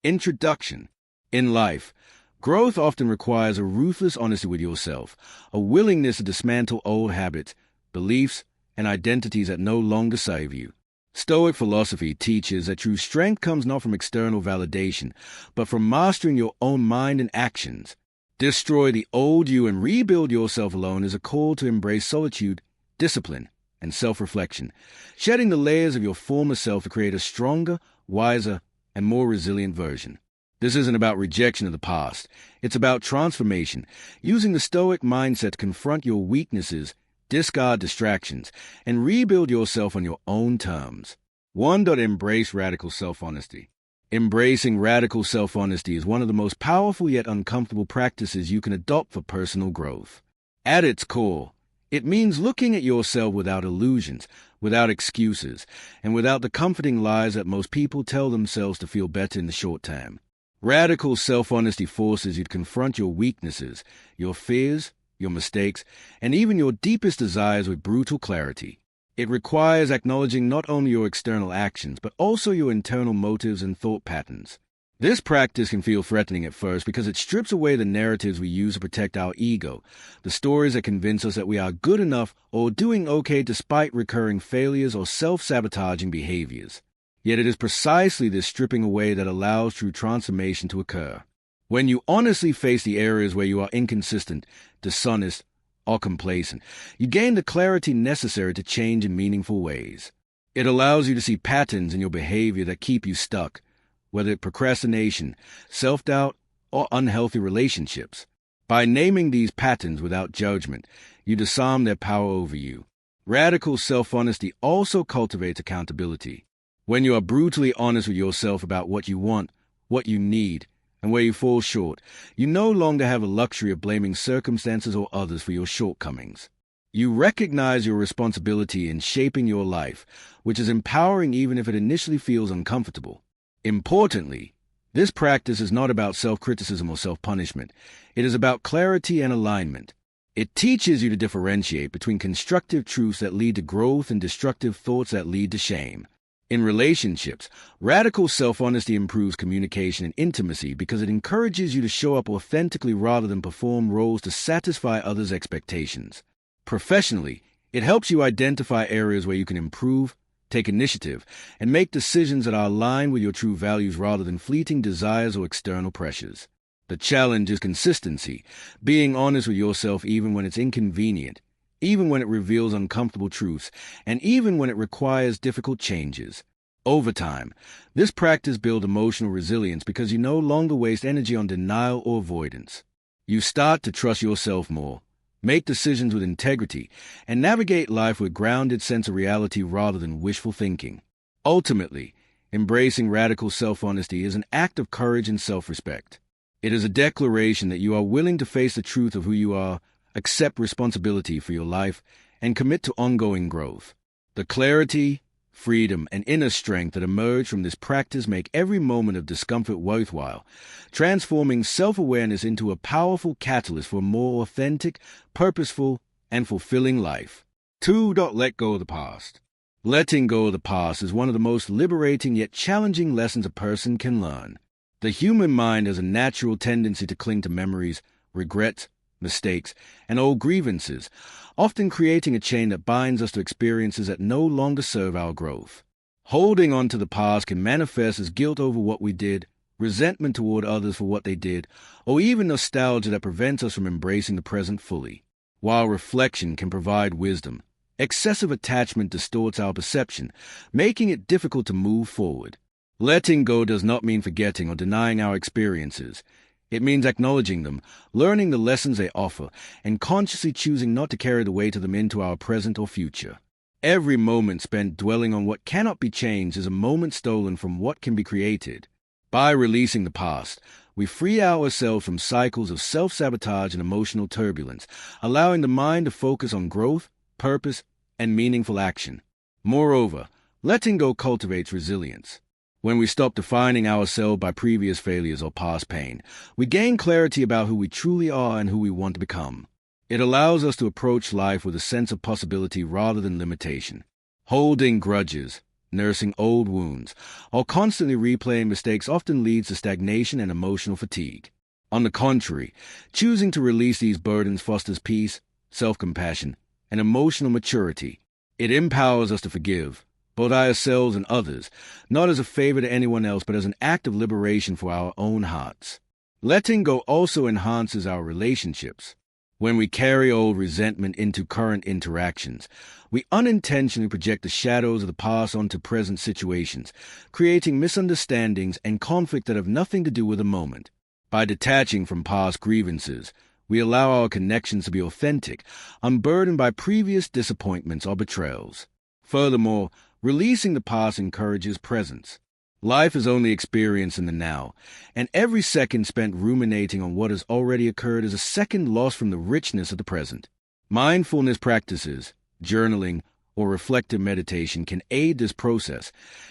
Introduction. In life, growth often requires a ruthless honesty with yourself, a willingness to dismantle old habits, beliefs, and identities that no longer serve you. Stoic philosophy teaches that true strength comes not from external validation, but from mastering your own mind and actions. Destroy the old you and rebuild yourself alone is a call to embrace solitude, discipline, and self-reflection, shedding the layers of your former self to create a stronger, wiser, and more resilient version. This isn't about rejection of the past. It's about transformation, using the Stoic mindset to confront your weaknesses, discard distractions, and rebuild yourself on your own terms. 1. Embrace radical self-honesty. Embracing radical self-honesty is one of the most powerful yet uncomfortable practices you can adopt for personal growth. At its core, it means looking at yourself without illusions, without excuses, and without the comforting lies that most people tell themselves to feel better in the short term. Radical self-honesty forces you to confront your weaknesses, your fears, your mistakes, and even your deepest desires with brutal clarity. It requires acknowledging not only your external actions, but also your internal motives and thought patterns. This practice can feel threatening at first because it strips away the narratives we use to protect our ego, the stories that convince us that we are good enough or doing okay despite recurring failures or self-sabotaging behaviors. Yet it is precisely this stripping away that allows true transformation to occur. When you honestly face the areas where you are inconsistent, dishonest, or complacent, you gain the clarity necessary to change in meaningful ways. It allows you to see patterns in your behavior that keep you stuck, whether it's procrastination, self-doubt, or unhealthy relationships. By naming these patterns without judgment, you disarm their power over you. Radical self-honesty also cultivates accountability. When you are brutally honest with yourself about what you want, what you need, and where you fall short, you no longer have a luxury of blaming circumstances or others for your shortcomings. You recognize your responsibility in shaping your life, which is empowering even if it initially feels uncomfortable. Importantly, this practice is not about self-criticism or self-punishment. It is about clarity and alignment. It teaches you to differentiate between constructive truths that lead to growth and destructive thoughts that lead to shame. In relationships, radical self-honesty improves communication and intimacy because it encourages you to show up authentically rather than perform roles to satisfy others' expectations. Professionally, it helps you identify areas where you can improve, take initiative, and make decisions that are aligned with your true values rather than fleeting desires or external pressures. The challenge is consistency, being honest with yourself even when it's inconvenient, even when it reveals uncomfortable truths, and even when it requires difficult changes. Over time, this practice builds emotional resilience because you no longer waste energy on denial or avoidance. You start to trust yourself more, make decisions with integrity, and navigate life with a grounded sense of reality rather than wishful thinking. Ultimately, embracing radical self-honesty is an act of courage and self-respect. It is a declaration that you are willing to face the truth of who you are, accept responsibility for your life, and commit to ongoing growth. The clarity, freedom, and inner strength that emerge from this practice make every moment of discomfort worthwhile, transforming self-awareness into a powerful catalyst for a more authentic, purposeful, and fulfilling life. 2. Let go of the past. Letting go of the past is one of the most liberating yet challenging lessons a person can learn. The human mind has a natural tendency to cling to memories, regrets, mistakes, and old grievances, often creating a chain that binds us to experiences that no longer serve our growth. Holding on to the past can manifest as guilt over what we did, resentment toward others for what they did, or even nostalgia that prevents us from embracing the present fully. While reflection can provide wisdom, excessive attachment distorts our perception, making it difficult to move forward. Letting go does not mean forgetting or denying our experiences. It means acknowledging them, learning the lessons they offer, and consciously choosing not to carry the weight of them into our present or future. Every moment spent dwelling on what cannot be changed is a moment stolen from what can be created. By releasing the past, we free ourselves from cycles of self-sabotage and emotional turbulence, allowing the mind to focus on growth, purpose, and meaningful action. Moreover, letting go cultivates resilience. When we stop defining ourselves by previous failures or past pain, we gain clarity about who we truly are and who we want to become. It allows us to approach life with a sense of possibility rather than limitation. Holding grudges, nursing old wounds, while constantly replaying mistakes often leads to stagnation and emotional fatigue. On the contrary, choosing to release these burdens fosters peace, self-compassion, and emotional maturity. It empowers us to forgive, both ourselves and others, not as a favor to anyone else, but as an act of liberation for our own hearts. Letting go also enhances our relationships. When we carry old resentment into current interactions, we unintentionally project the shadows of the past onto present situations, creating misunderstandings and conflict that have nothing to do with the moment. By detaching from past grievances, we allow our connections to be authentic, unburdened by previous disappointments or betrayals. Furthermore, releasing the past encourages presence. Life is only experienced in the now, and every second spent ruminating on what has already occurred is a second lost from the richness of the present. Mindfulness practices, journaling, or reflective meditation can aid this process,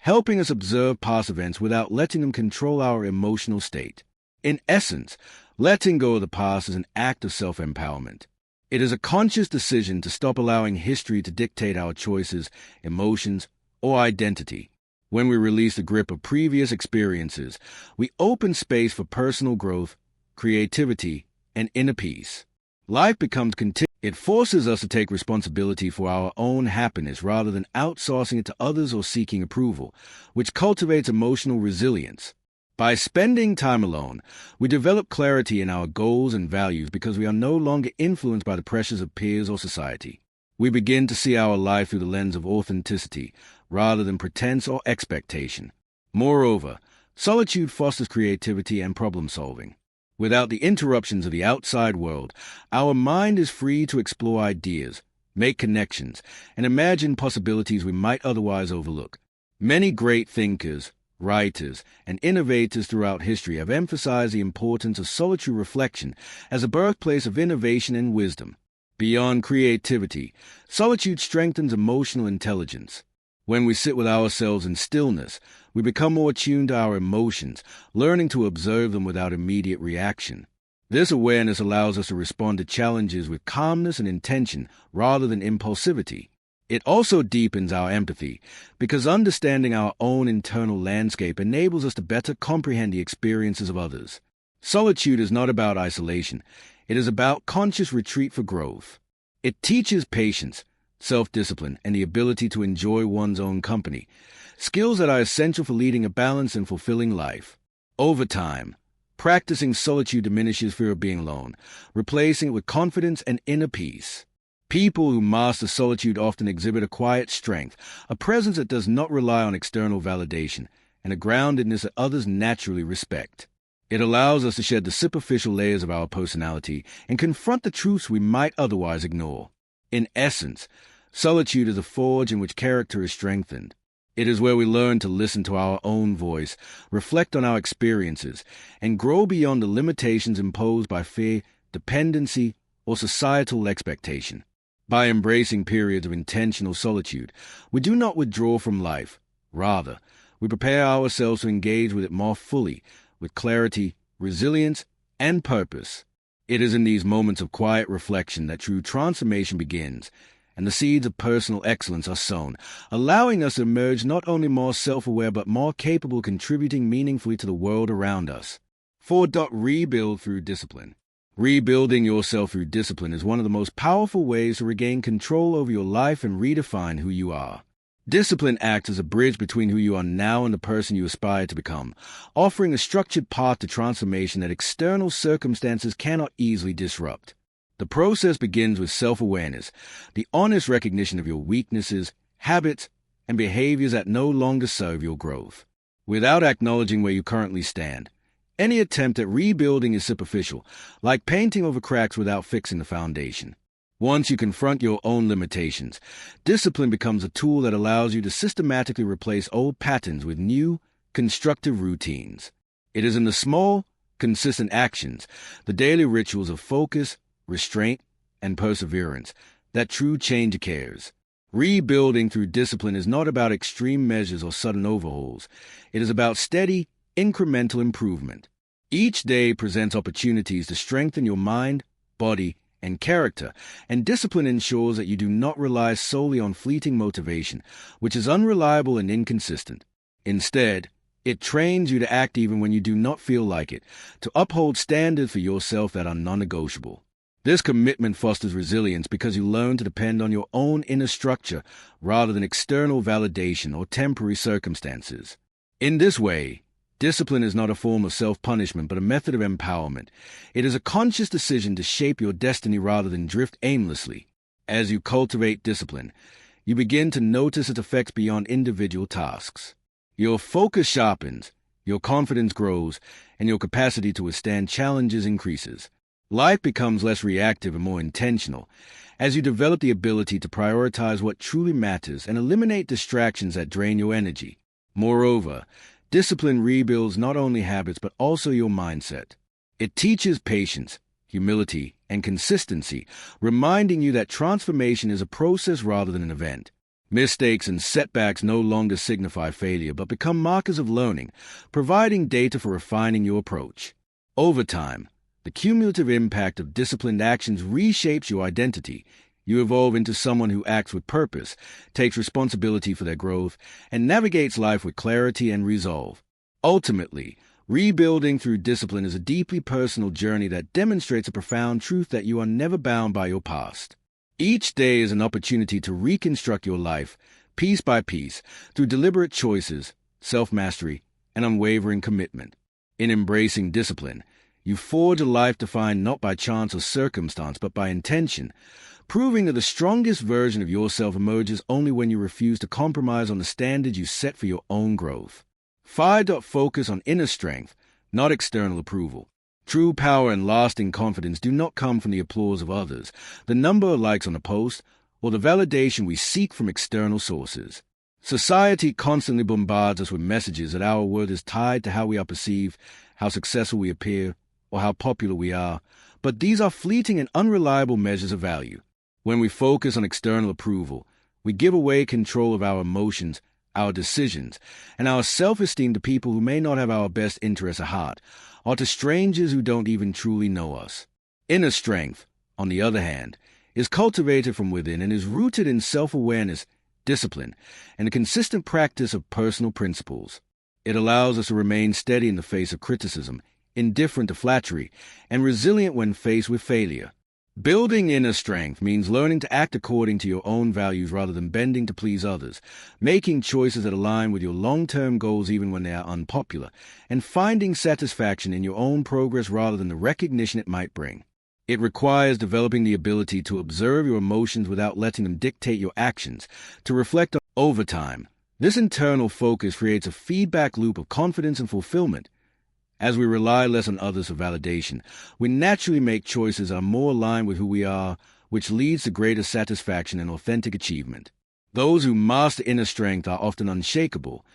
helping us observe past events without letting them control our emotional state. In essence, letting go of the past is an act of self-empowerment. It is a conscious decision to stop allowing history to dictate our choices, emotions, or identity. When we release the grip of previous experiences, we open space for personal growth, creativity, and inner peace. Life becomes continuous. It forces us to take responsibility for our own happiness rather than outsourcing it to others or seeking approval, which cultivates emotional resilience. By spending time alone, we develop clarity in our goals and values because we are no longer influenced by the pressures of peers or society. We begin to see our life through the lens of authenticity, rather than pretense or expectation. Moreover, solitude fosters creativity and problem-solving. Without the interruptions of the outside world, our mind is free to explore ideas, make connections, and imagine possibilities we might otherwise overlook. Many great thinkers, writers, and innovators throughout history have emphasized the importance of solitary reflection as a birthplace of innovation and wisdom. Beyond creativity, solitude strengthens emotional intelligence. When we sit with ourselves in stillness, we become more attuned to our emotions, learning to observe them without immediate reaction. This awareness allows us to respond to challenges with calmness and intention rather than impulsivity. It also deepens our empathy, because understanding our own internal landscape enables us to better comprehend the experiences of others. Solitude is not about isolation. It is about conscious retreat for growth. It teaches patience, self-discipline, and the ability to enjoy one's own company, skills that are essential for leading a balanced and fulfilling life. Over time, practicing solitude diminishes fear of being alone, replacing it with confidence and inner peace. People who master solitude often exhibit a quiet strength, a presence that does not rely on external validation, and a groundedness that others naturally respect. It allows us to shed the superficial layers of our personality and confront the truths we might otherwise ignore. In essence, solitude is a forge in which character is strengthened. It is where we learn to listen to our own voice, reflect on our experiences, and grow beyond the limitations imposed by fear, dependency, or societal expectation. By embracing periods of intentional solitude, we do not withdraw from life. Rather, we prepare ourselves to engage with it more fully, with clarity, resilience, and purpose. It is in these moments of quiet reflection that true transformation begins, and the seeds of personal excellence are sown, allowing us to emerge not only more self-aware but more capable of contributing meaningfully to the world around us. 4. Rebuild through discipline. Rebuilding yourself through discipline is one of the most powerful ways to regain control over your life and redefine who you are. Discipline acts as a bridge between who you are now and the person you aspire to become, offering a structured path to transformation that external circumstances cannot easily disrupt. The process begins with self-awareness, the honest recognition of your weaknesses, habits, and behaviors that no longer serve your growth. Without acknowledging where you currently stand, any attempt at rebuilding is superficial, like painting over cracks without fixing the foundation. Once you confront your own limitations, discipline becomes a tool that allows you to systematically replace old patterns with new, constructive routines. It is in the small, consistent actions, the daily rituals of focus, restraint, and perseverance, that true change occurs. Rebuilding through discipline is not about extreme measures or sudden overhauls. It is about steady, incremental improvement. Each day presents opportunities to strengthen your mind, body, and character, and discipline ensures that you do not rely solely on fleeting motivation, which is unreliable and inconsistent. Instead, it trains you to act even when you do not feel like it, to uphold standards for yourself that are non-negotiable. This commitment fosters resilience because you learn to depend on your own inner structure rather than external validation or temporary circumstances. In this way, discipline is not a form of self-punishment but a method of empowerment. It is a conscious decision to shape your destiny rather than drift aimlessly. As you cultivate discipline, you begin to notice its effects beyond individual tasks. Your focus sharpens, your confidence grows, and your capacity to withstand challenges increases. Life becomes less reactive and more intentional as you develop the ability to prioritize what truly matters and eliminate distractions that drain your energy. Moreover, discipline rebuilds not only habits but also your mindset. It teaches patience, humility, and consistency, reminding you that transformation is a process rather than an event. Mistakes and setbacks no longer signify failure but become markers of learning, providing data for refining your approach. Over time, the cumulative impact of disciplined actions reshapes your identity. You evolve into someone who acts with purpose, takes responsibility for their growth, and navigates life with clarity and resolve. Ultimately, rebuilding through discipline is a deeply personal journey that demonstrates a profound truth that you are never bound by your past. Each day is an opportunity to reconstruct your life, piece by piece, through deliberate choices, self-mastery, and unwavering commitment. In embracing discipline, you forge a life defined not by chance or circumstance, but by intention, proving that the strongest version of yourself emerges only when you refuse to compromise on the standards you set for your own growth. Focus on inner strength, not external approval. True power and lasting confidence do not come from the applause of others, the number of likes on a post, or the validation we seek from external sources. Society constantly bombards us with messages that our worth is tied to how we are perceived, how successful we appear, or how popular we are, but these are fleeting and unreliable measures of value. When we focus on external approval, we give away control of our emotions, our decisions, and our self-esteem to people who may not have our best interests at heart, or to strangers who don't even truly know us. Inner strength, on the other hand, is cultivated from within and is rooted in self-awareness, discipline, and a consistent practice of personal principles. It allows us to remain steady in the face of criticism, indifferent to flattery, and resilient when faced with failure. Building inner strength means learning to act according to your own values rather than bending to please others, making choices that align with your long-term goals even when they are unpopular, and finding satisfaction in your own progress rather than the recognition it might bring. It requires developing the ability to observe your emotions without letting them dictate your actions, to reflect on over time. This internal focus creates a feedback loop of confidence and fulfillment. As we rely less on others for validation, we naturally make choices that are more aligned with who we are, which leads to greater satisfaction and authentic achievement. Those who master inner strength are often unshakable.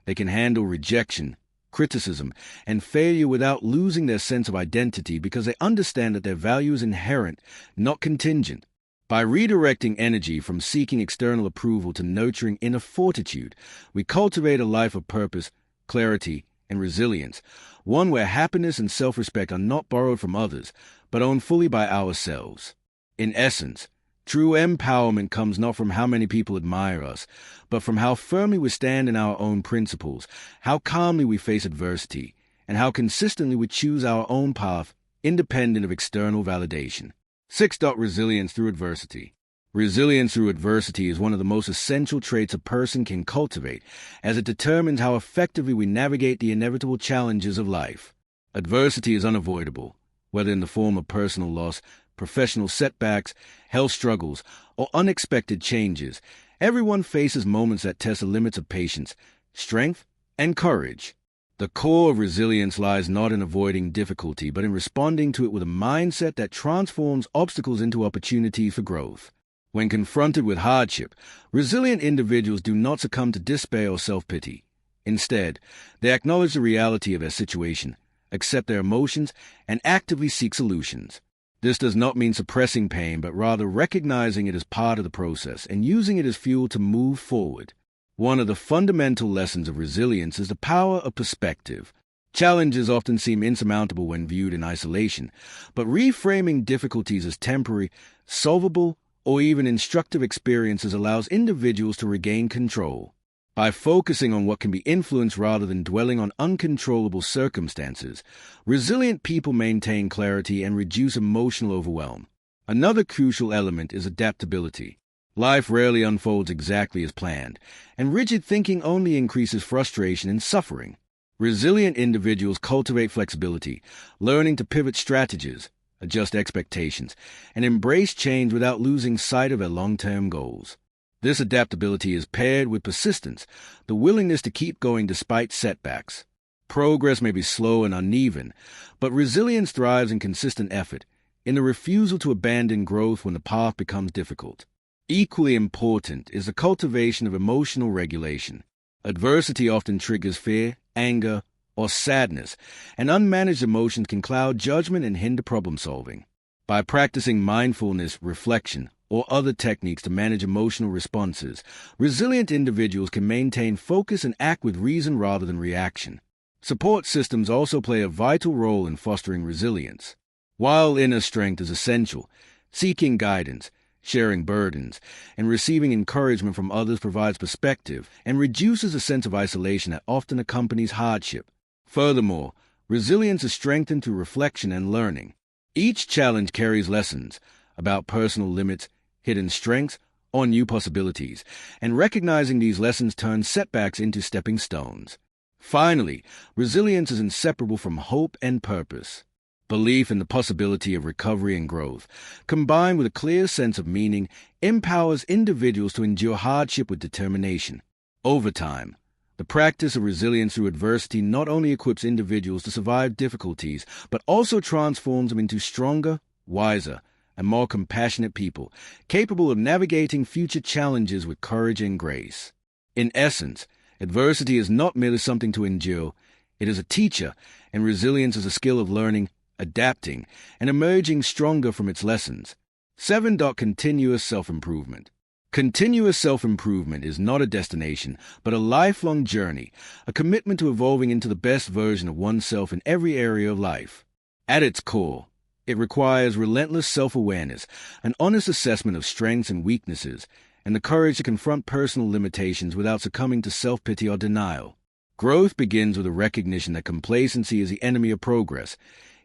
They can handle rejection, criticism, and failure without losing their sense of identity because they understand that their value is inherent, not contingent. By redirecting energy from seeking external approval to nurturing inner fortitude, we cultivate a life of purpose, clarity, and resilience, one where happiness and self-respect are not borrowed from others, but owned fully by ourselves. In essence, true empowerment comes not from how many people admire us, but from how firmly we stand in our own principles, how calmly we face adversity, and how consistently we choose our own path, independent of external validation. 6. Resilience through adversity. Resilience through adversity is one of the most essential traits a person can cultivate, as it determines how effectively we navigate the inevitable challenges of life. Adversity is unavoidable, whether in the form of personal loss, professional setbacks, health struggles, or unexpected changes. Everyone faces moments that test the limits of patience, strength, and courage. The core of resilience lies not in avoiding difficulty, but in responding to it with a mindset that transforms obstacles into opportunities for growth. When confronted with hardship, resilient individuals do not succumb to despair or self-pity. Instead, they acknowledge the reality of their situation, accept their emotions, and actively seek solutions. This does not mean suppressing pain, but rather recognizing it as part of the process and using it as fuel to move forward. One of the fundamental lessons of resilience is the power of perspective. Challenges often seem insurmountable when viewed in isolation, but reframing difficulties as temporary, solvable, or even instructive experiences allows individuals to regain control. By focusing on what can be influenced rather than dwelling on uncontrollable circumstances, resilient people maintain clarity and reduce emotional overwhelm. Another crucial element is adaptability. Life rarely unfolds exactly as planned, and rigid thinking only increases frustration and suffering. Resilient individuals cultivate flexibility, learning to pivot strategies, adjust expectations, and embrace change without losing sight of their long-term goals. This adaptability is paired with persistence, the willingness to keep going despite setbacks. Progress may be slow and uneven, but resilience thrives in consistent effort, in the refusal to abandon growth when the path becomes difficult. Equally important is the cultivation of emotional regulation. Adversity often triggers fear, anger, or sadness, and unmanaged emotions can cloud judgment and hinder problem-solving. By practicing mindfulness, reflection, or other techniques to manage emotional responses, resilient individuals can maintain focus and act with reason rather than reaction. Support systems also play a vital role in fostering resilience. While inner strength is essential, seeking guidance, sharing burdens, and receiving encouragement from others provides perspective and reduces a sense of isolation that often accompanies hardship. Furthermore, resilience is strengthened through reflection and learning. Each challenge carries lessons about personal limits, hidden strengths, or new possibilities, and recognizing these lessons turns setbacks into stepping stones. Finally, resilience is inseparable from hope and purpose. Belief in the possibility of recovery and growth, combined with a clear sense of meaning, empowers individuals to endure hardship with determination. Over time, the practice of resilience through adversity not only equips individuals to survive difficulties, but also transforms them into stronger, wiser, and more compassionate people, capable of navigating future challenges with courage and grace. In essence, adversity is not merely something to endure, it is a teacher, and resilience is a skill of learning, adapting, and emerging stronger from its lessons. 7. Continuous self-improvement. Continuous self-improvement is not a destination, but a lifelong journey, a commitment to evolving into the best version of oneself in every area of life. At its core, it requires relentless self-awareness, an honest assessment of strengths and weaknesses, and the courage to confront personal limitations without succumbing to self-pity or denial. Growth begins with a recognition that complacency is the enemy of progress.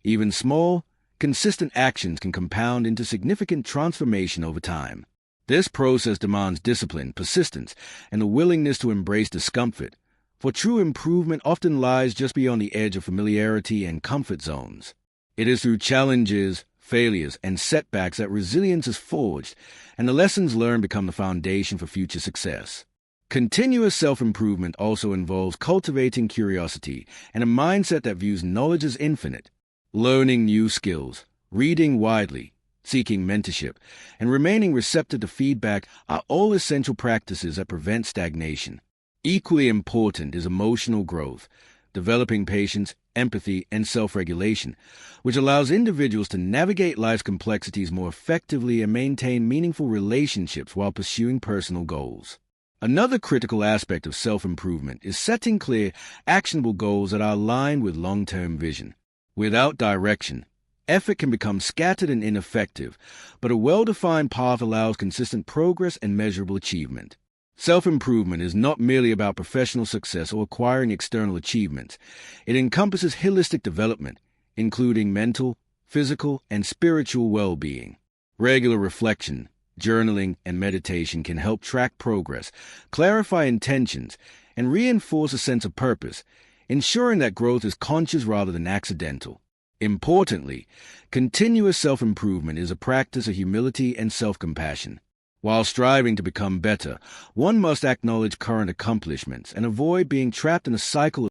Even small, consistent actions can compound into significant transformation over time. This process demands discipline, persistence, and the willingness to embrace discomfort, for true improvement often lies just beyond the edge of familiarity and comfort zones. It is through challenges, failures, and setbacks that resilience is forged, and the lessons learned become the foundation for future success. Continuous self-improvement also involves cultivating curiosity and a mindset that views knowledge as infinite. Learning new skills, reading widely, seeking mentorship, and remaining receptive to feedback are all essential practices that prevent stagnation. Equally important is emotional growth, developing patience, empathy, and self-regulation, which allows individuals to navigate life's complexities more effectively and maintain meaningful relationships while pursuing personal goals. Another critical aspect of self-improvement is setting clear, actionable goals that are aligned with long-term vision. Without direction, effort can become scattered and ineffective, but a well-defined path allows consistent progress and measurable achievement. Self-improvement is not merely about professional success or acquiring external achievements. It encompasses holistic development, including mental, physical, and spiritual well-being. Regular reflection, journaling, and meditation can help track progress, clarify intentions, and reinforce a sense of purpose, ensuring that growth is conscious rather than accidental. Importantly, continuous self-improvement is a practice of humility and self-compassion. While striving to become better, one must acknowledge current accomplishments and avoid being trapped in a cycle of